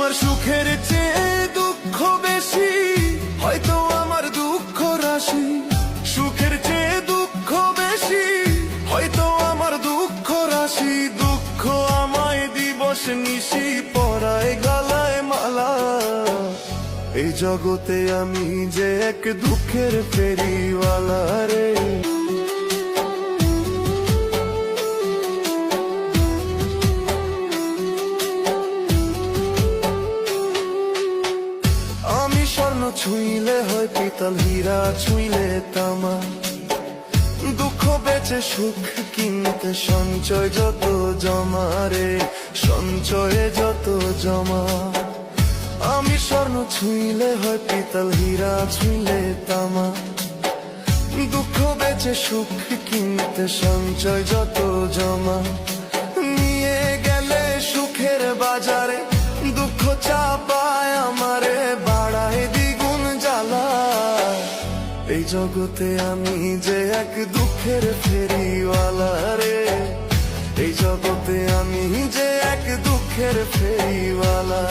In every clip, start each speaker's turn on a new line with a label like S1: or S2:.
S1: আমার সুখের চেয়ে দুঃখ বেশি, হয়তো আমার দুঃখ রাশি। সুখের চেয়ে দুঃখ বেশি, হয়তো আমার দুঃখ রাশি। দুঃখ আমায় দিবস নিশি পরায় গলায় মালা। এই জগতে আমি যে এক দুঃখের ফেরিওয়ালা রে। আমি স্বর্ণ ছুঁইলে হয় পিতল, হীরা ছুঁইলে তামা। দুঃখ বেচে সুখ কিনতে সঞ্চয় যত জমা রে, সঞ্চয়ে যত জমা। আমি স্বর্ণ ছুঁইলে হয় পিতল, হীরা ছুঁইলে তামা। দুঃখ বেচে সুখ কিনতে সঞ্চয় যত জমা। নিয়ে গেলে সুখের বাজারে, দুঃখ চাপায় আমারে বাড়ায় দ্বিগুণ জ্বালা। এই জগতে আমি যে এক দুঃখের ফেরিওয়ালা রে। এই জগতে আমি যে এক দুঃখের ফেরিওয়ালা।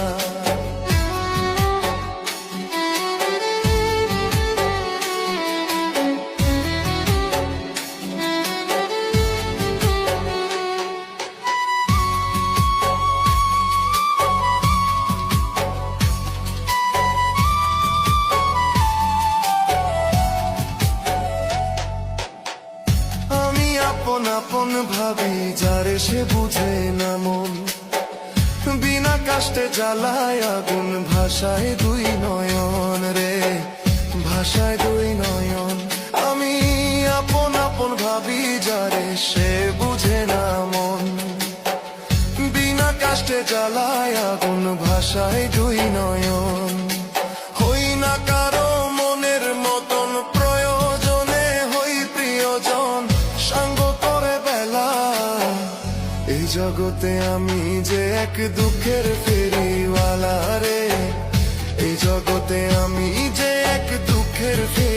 S1: আপন আপন ভাবি যারে সে বুঝে না মন। বিনা কষ্টে জ্বালায় আগুন, ভাষায় দুই নয়ন রে, ভাষায় দুই নয়ন। আমি আপন আপন ভাবি যারে সে বুঝে না মন। বিনা কষ্টে জ্বালায় আগুন, ভাষায় দুই নয়ন। হই না কারো মনের মতন, প্রয়োজনে হই প্রিয়জন সঙ্গ করে বেলা। এই জগতে আমি যে এক দুঃখের ফেরিওয়ালা রে। এই জগতে আমি যে এক দুঃখের ফেরিওয়ালা।